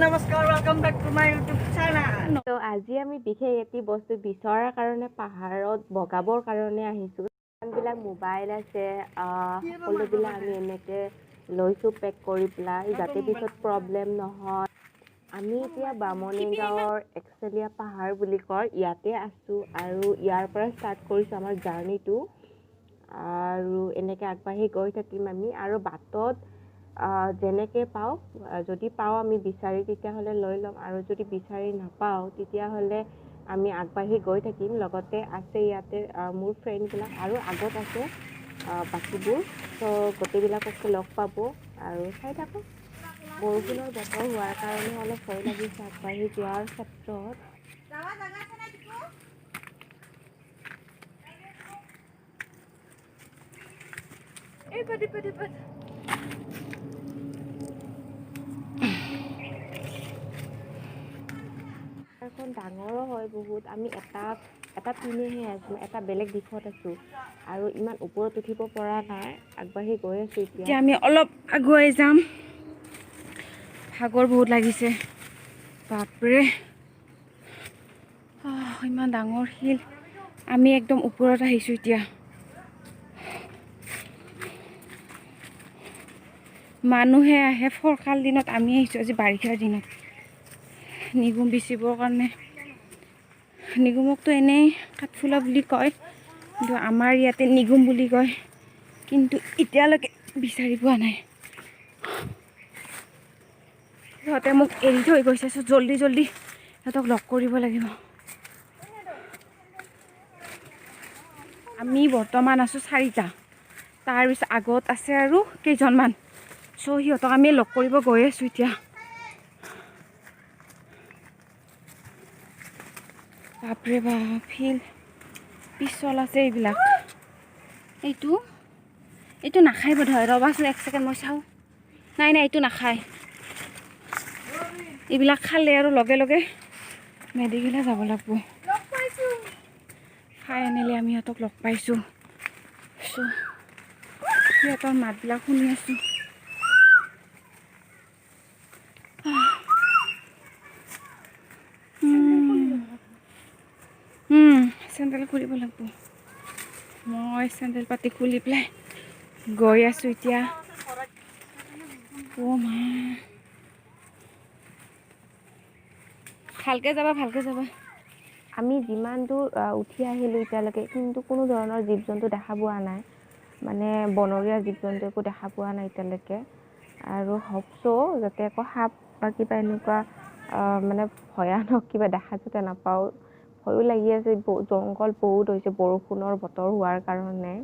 নমস্কাৰ, welcome back to my YouTube channel. তো আজি আমি বিশেষ এটি বস্তু বিচৰাৰ কাৰণে পাহাৰত বগাবৰ কাৰণে আহিছোঁ। বিলাক মোবাইল আছে, সকলোবিলাক আমি এনেকৈ লৈছোঁ পেক কৰি পেলাই, যাতে পিছত প্ৰব্লেম নহয়। আমি এতিয়া বামুনিগাঁৱৰ একচেলীয়া পাহাৰ বুলি কয় ইয়াতে আছোঁ আৰু ইয়াৰ পৰা ষ্টাৰ্ট কৰিছোঁ আমাৰ জাৰ্ণিটো। আৰু এনেকৈ আগবাঢ়ি গৈ থাকিম আমি, আৰু বাটত যেনেকৈ পাওঁ, যদি পাওঁ আমি বিচাৰি তেতিয়াহ'লে লৈ ল'ম, আৰু যদি বিচাৰি নাপাওঁ তেতিয়াহ'লে আমি আগবাঢ়ি গৈ থাকিম। লগতে আছে ইয়াতে মোৰ ফ্ৰেণ্ডবিলাক আৰু আগত আছে বাকীবোৰ, তো গোটেইবিলাককে লগ পাব আৰু চাই থাকোঁ। বৰষুণৰ বতৰ হোৱাৰ কাৰণে অলপ ভয় লাগিছে আগবাঢ়ি যোৱাৰ ক্ষেত্ৰত। এখন ডাঙৰো হয় বহুত। আমি এটা পিনেহে আছোঁ, এটা বেলেগ দিশত আছোঁ আৰু ইমান ওপৰত উঠিব পৰা নাই। আগবাঢ়ি গৈ আছোঁ এতিয়া আমি অলপ আগুৱাই যাম। ভাগৰ বহুত লাগিছে, বাপৰে ইমান ডাঙৰ শিল। আমি একদম ওপৰত আহিছোঁ এতিয়া। মানুহে আহে ফৰকাল দিনত, আমি আহিছোঁ আজি বাৰিষাৰ দিনত নিগুম বিচিবৰ কাৰণে। নিগুমকতো এনেই কাঠফুলা বুলি কয়, কিন্তু আমাৰ ইয়াতে নিগুম বুলি কয়, কিন্তু এতিয়ালৈকে বিচাৰি পোৱা নাই। সিহঁতে মোক এৰি থৈ গৈছে, চ' জল্দি সিহঁতক লগ কৰিব লাগিব। আমি বৰ্তমান আছোঁ 4টা, তাৰপিছত আগত আছে আৰু কেইজনমান, চ' সিহঁতক আমি লগ কৰিব গৈ আছোঁ এতিয়া। বাপৰে বাপ, শিল পিছল আছে এইবিলাক। এইটো নাখায় বোধ হয়, ৰ'বাচোন 1 ছেকেণ্ড মই চাওঁ। নাই এইটো নাখায়। এইবিলাক খালে আৰু লগে লগে মেডিকেলে যাব লাগিব। ফাইনেলি আমি সিহঁতক লগ পাইছোঁ, চ' সিহঁতৰ মাতবিলাক শুনি আছোঁ। চেণ্ডেল খুলিব লাগিব। মই চেণ্ডেল পাতি খুলি পেলাই গৈ আছোঁ এতিয়া। মা ভালকে যাবা। আমি যিমান দূৰ উঠি আহিলোঁ এতিয়ালৈকে, কিন্তু কোনো ধৰণৰ জীৱ জন্তু দেখা পোৱা নাই, মানে বনৰীয়া জীৱ জন্তু একো দেখা পোৱা নাই এতিয়ালৈকে। আৰু হপচ' যাতে একো সাপ বা কিবা এনেকুৱা মানে ভয়ানক কিবা দেখা যাতে নাপাওঁ। ভয়ো লাগি আছে, জংঘল বহুত হৈছে বৰষুণৰ বতৰ হোৱাৰ কাৰণে।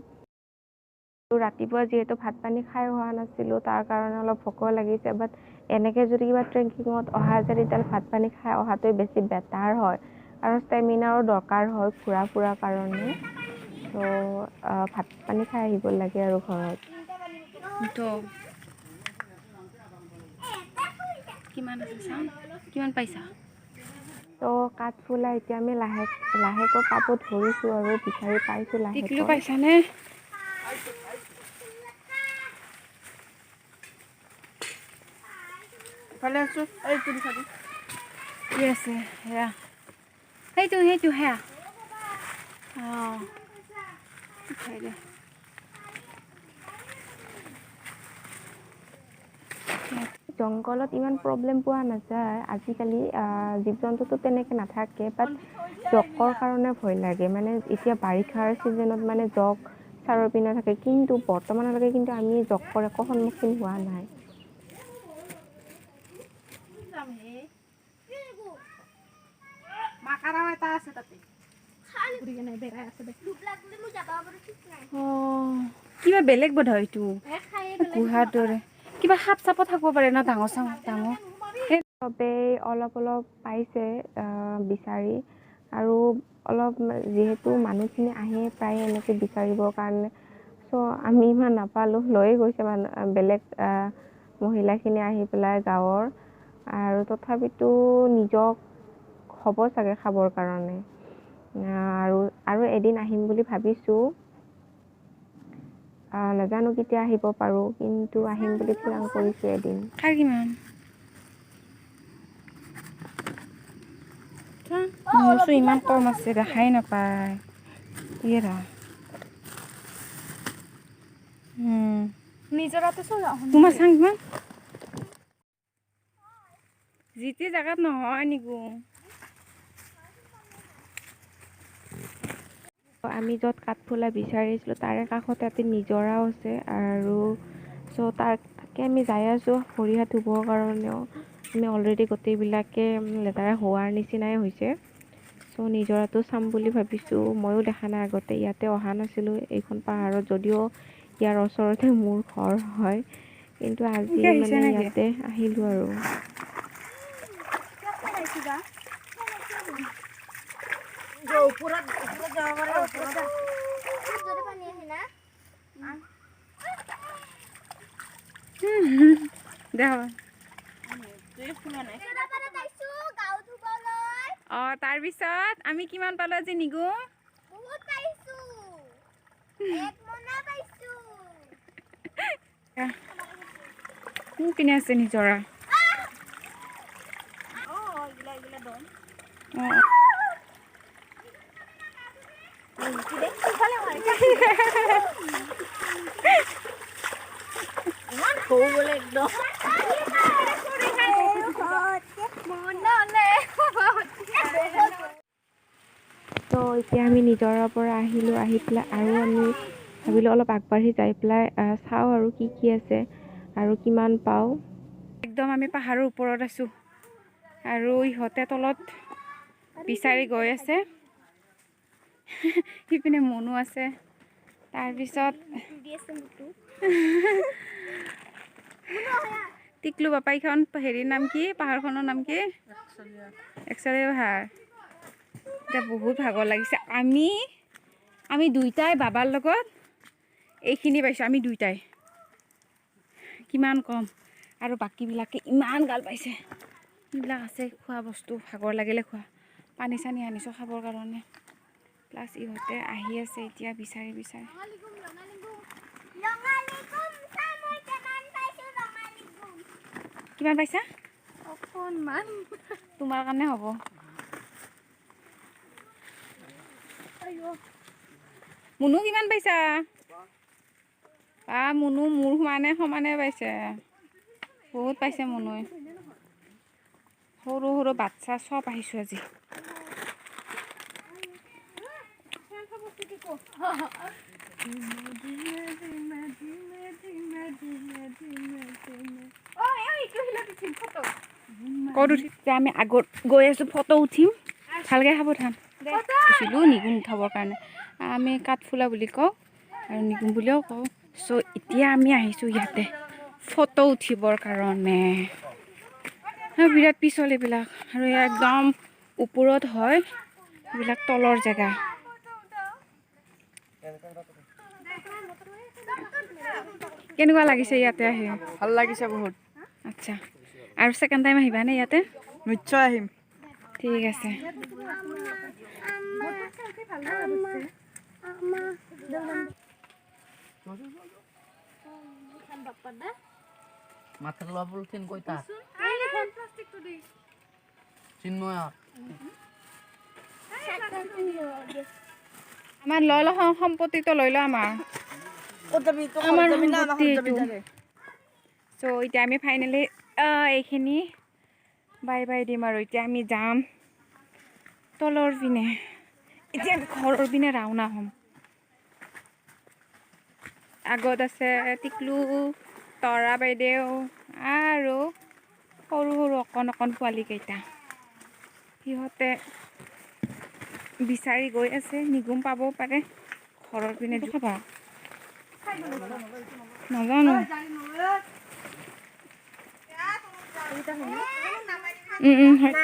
ৰাতিপুৱা যিহেতু ভাত পানী খাই হোৱা নাছিলোঁ, তাৰ কাৰণে অলপ ভোকো লাগিছে। বাট এনেকৈ যদি কিবা ট্ৰেকিঙত অহা যায় তেতিয়াহ'লে ভাত পানী খাই অহাটোৱে বেছি বেটাৰ হয়, আৰু ষ্টেমিনাৰো দৰকাৰ হয় ঘূৰা ফুৰাৰ কাৰণে। ত' ভাত পানী খাই আহিব লাগে আৰু ঘৰত। কিমান পাইছা? তো কাঠফুলা এতিয়া আমি লাহেকৈ পাব ধৰিছোঁ আৰু বিচাৰি পাইছোঁ টিকলু লাহেকৈ। পাইছানে? ভালে আছোঁ। এইটো দিছাবি কি আছে সেয়া, সেইটো সেয়া। উঠাই দে। জংঘলত ইমান প্ৰব্লেম পোৱা নাযায় আজিকালি, জীৱ জন্তুটো তেনেকৈ নাথাকে। বাট জকৰ কাৰণে ভয় লাগে, মানে এতিয়া বাৰিষাৰ ছিজনত মানে জক চাৰৰ পিনে থাকে, কিন্তু বৰ্তমানলৈকে কিন্তু আমি জকৰ একো সন্মুখীন হোৱা নাই। কিবা বেলেগ বোধ হয় এইটো গুহাৰ দৰে। কিবা সাপ চাপো থাকিব পাৰে ন, ডাঙৰ। চবেই অলপ পাইছে বিচাৰি, আৰু অলপ যিহেতু মানুহখিনি আহে প্ৰায় এনেকৈ বিচাৰিবৰ কাৰণে, চ' আমি ইমান নাপালোঁ, লৈয়ে গৈছে বেলেগ মহিলাখিনি আহি পেলাই গাঁৱৰ। আৰু তথাপিতো নিজক হ'ব চাগে খাবৰ কাৰণে। আৰু এদিন আহিম বুলি ভাবিছোঁ, নাজানো কেতিয়া আহিব পাৰোঁ, কিন্তু আহিম বুলি প্লান কৰিছোঁ এদিন। কাৰ কিমান? মূৰটো ইমান কম আছে দেখাই নাপায় ইয়েৰা নিজৰাতে তোমাৰ চাং কিমান যিটি জেগাত নহয় নিগু আমি য'ত কাঠফুলা বিচাৰিছিলোঁ তাৰে কাষতে ইয়াতে নিজৰাও আছে আৰু চ' তাকে আমি যাই আছোঁ ভৰি হাত ধুবৰ কাৰণেও আমি অলৰেডি গোটেইবিলাকে লেতেৰা হোৱাৰ নিচিনাই হৈছে চ' নিজৰাটো চাম বুলি ভাবিছোঁ ময়ো দেখা নাই আগতে ইয়াতে অহা নাছিলোঁ এইখন পাহাৰত যদিও ইয়াৰ ওচৰতে মোৰ ঘৰ হয় কিন্তু আজি মানে ইয়াতে আহিলোঁ আৰু তাৰপিছত আমি কিমান পালো আজি নিগু পিনে আছে নিজৰা তো এতিয়া আমি নিজৰাৰ পৰা আহিলোঁ আহি পেলাই আৰু আমি ভাবিলোঁ অলপ আগবাঢ়ি যাই পেলাই চাওঁ আৰু কি আছে আৰু কিমান পাওঁ একদম আমি পাহাৰৰ ওপৰত আছোঁ আৰু ইহঁতে তলত বিচাৰি গৈ আছে সিপিনে মনো আছে তাৰপিছত টিকলু বাপাইখন হেৰিৰ নাম কি পাহাৰখনৰ নাম কি একচুৱেলি পাহাৰ এতিয়া বহুত ভাগৰ লাগিছে আমি দুইটাই বাবাৰ লগত এইখিনি পাইছোঁ আমি দুইটাই কিমান কম আৰু বাকীবিলাকে ইমান গাল পাইছে এইবিলাক আছে খোৱা বস্তু ভাগৰ লাগিলে খোৱা পানী চানী আনিছোঁ খাবৰ কাৰণে প্লাছ ইহঁতে আহি আছে এতিয়া বিচাৰি কিমান পাইছা অকণমান তোমাৰ কাৰণে হ'ব মুনু কিমান পাইছা মুনু মোৰ সমানে পাইছে বহুত পাইছে মুনুই সৰু সৰু বাচ্চা চব আহিছোঁ আজি আমি আগত গৈ আছোঁ ফটো উঠিম ভালকৈ সাৱধান উঠিলোঁ নিগুণ উঠাবৰ কাৰণে আমি কাঠফুলা বুলি কওঁ আৰু নিগুণ বুলিও কওঁ চ' এতিয়া আমি আহিছোঁ ইয়াতে ফটো উঠিবৰ কাৰণে বিৰাট পিছল এইবিলাক আৰু একদম ওপৰত হয় এইবিলাক তলৰ জেগা কেনেকুৱা লাগিছে ইয়াতে আহি ভাল লাগিছে বহুত আচ্ছা আৰু ছেকেণ্ড টাইম আহিবানে ইয়াতে নিশ্চয় আহিম ঠিক আছে মাথাৰ লোয়া বলছেন কইতা চিন্ময় আমাৰ ল সম্পত্তিটো লৈ ল আমাৰ সম্পত্তি চ' এতিয়া আমি ফাইনেলি এইখিনি বাই দিম আৰু এতিয়া আমি যাম তলৰ পিনে এতিয়া ঘৰৰ পিনে ৰাওনা হ'ম আগত আছে টিকলু তৰা বাইদেউ আৰু সৰু অকণ পোৱালীকেইটা সিহঁতে বিচাৰি গৈ আছে নিগুম পাবও পাৰে ঘৰৰ পিনে খাবা নাজানো হয়